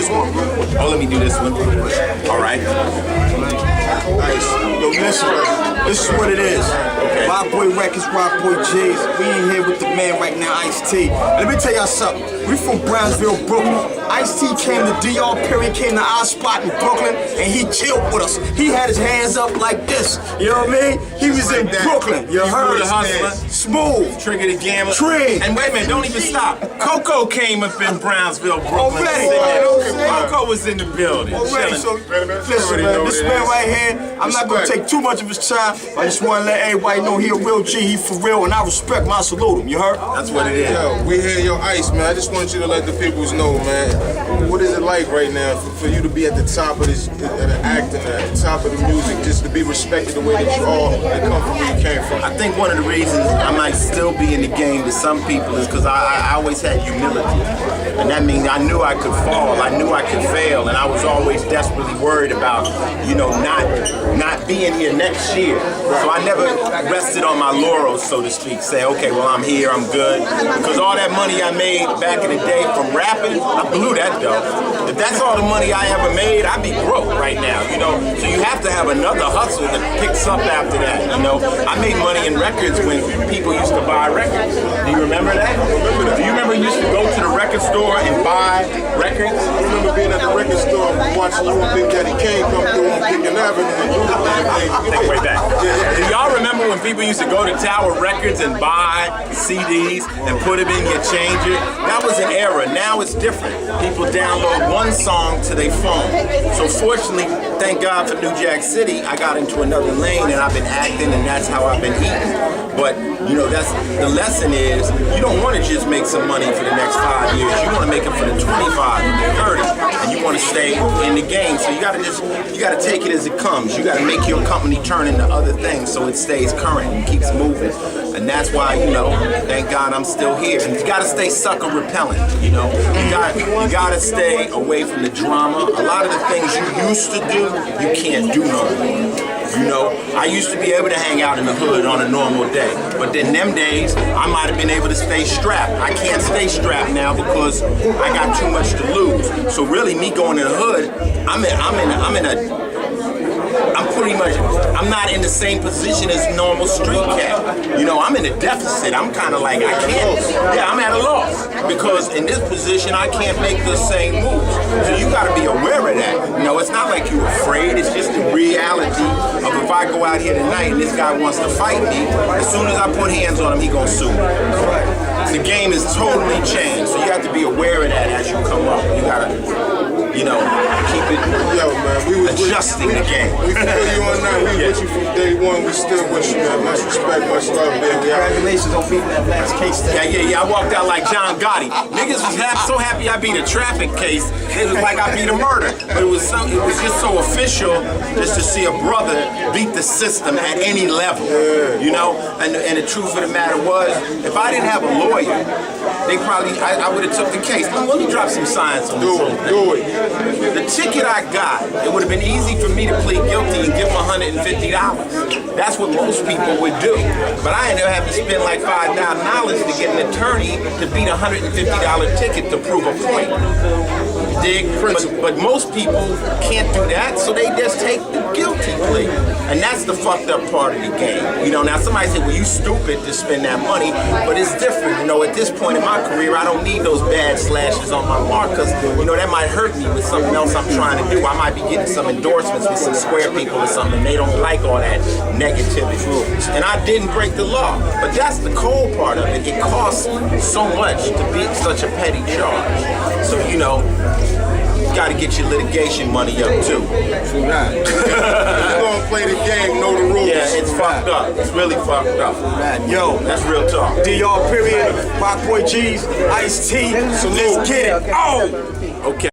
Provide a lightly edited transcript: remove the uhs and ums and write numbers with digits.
this one. Oh, let me do this one. All right. Nice. Yo, listen, this is what it is. Okay. ROCKBOY Records, ROCKBOY GZ. We in here with the man right now, Ice-T. Let me tell y'all something. We from Brownsville, Brooklyn. Ice-T came to DR Perry, came to our spot in Brooklyn, and he chilled with us. He had his hands up like this. You know what I mean? He was in Brooklyn. You heard the hustler. Smooth. Trigger the gambler. Trigger. And wait a minute, don't even stop. Coco came up in Brownsville, Brooklyn. Already. Coco was in the building. Already. So, listen, man, this man right here, I'm not going to take too much of his time. I just want to let everybody know he a real G, he for real, and I respect him, I salute him, you heard? That's what it is. Yo, we hear your Ice, man. I just want you to let the peoples know, man. What is it like right now for you to be at the top of this, at the acting, at the top of the music, just to be respected the way that you are and come from where you came from? I think one of the reasons I might still be in the game to some people is because I always had humility. And that means I knew I could fall, I knew I could fail, and I was always desperately worried about, you know, not being here next year. So I never rested on my laurels, so to speak, say, okay, well, I'm here, I'm good. Because all that money I made back in the day from rapping, I blew that dough. If that's all the money I ever made, I'd be broke right now, you know? So you have to have another hustle that picks up after that, you know? I made money in records when people used to buy records. Do you remember that? Do you remember you used to go to the record store and buy records? I remember being at the record store watching you and Big Daddy Kane come through on Kicken Avenue and do the damn thing. Take way back. Do y'all remember when people used to go to Tower Records and buy CDs and put them in your changer? That was an era. Now it's different. People download one song to their phone. So fortunately, thank God for New Jack City, I got into another lane and I've been acting, and that's how I've been eating. But you know, that's the lesson is you don't want to just make some money for the next 5 years. You want to make it for the 25 and the 30, and you want to stay in the game. So you gotta take it as it comes. You gotta make your company turn into other things so it stays current and keeps moving. And that's why, you know, thank God I'm still here. And you gotta stay sucker repellent, you know. You gotta stay away from the drama. A lot of the things you used to do, you can't do no more. You know, I used to be able to hang out in the hood on a normal day, but then them days, I might have been able to stay strapped. I can't stay strapped now because I got too much to lose. So really, me going in the hood, I'm not in the same position as normal street cat. You know, I'm in a deficit. I'm kind of like, I'm at a loss. Because in this position, I can't make the same moves. So you got to be aware of that. You know, it's not like you're afraid. It's just the reality of if I go out here tonight and this guy wants to fight me, as soon as I put hands on him, he gonna sue me. The game is totally changed. So you have to be aware of that as you come up. You got to, you know, keep it, adjusting the game. We feel you on that. We with you from day one. We still with you, man. Much respect, much love, man. Congratulations on beating that last case. Yeah. I walked out like John Gotti. Niggas was so happy I beat a traffic case. It was like I beat a murder. But it was just so official just to see a brother beat the system at any level. You know? And the truth of the matter was, if I didn't have a lawyer, they probably, I would have took the case. Let me drop some science on this whole thing. Do it. The ticket I got, it would have been easy for me to plead guilty and give them $150. That's what most people would do. But I ended up having to spend like $5,000 to get an attorney to beat a $150 ticket to prove a point. Dig? But most people can't do that, so they just take the guilty plea. And that's the fucked up part of the game. You know, now somebody said, well, you stupid to spend that money, but it's different. You know, at this point in my career, I don't need those bad slashes on my mark, because, you know, that might hurt me with something else I'm trying to do. I might be getting some endorsements with some square people or something, and they don't like all that negativity. And I didn't break the law, but that's the cold part of it. It costs so much to beat such a petty charge. So, you know, you gotta get your litigation money up too. True that. You gonna play the game, know the rules. Yeah, it's fucked up. It's really fucked up. Yo, that's real talk. DR period, ROCKBOY GZ, Ice-T, so let's get it. Oh! Okay.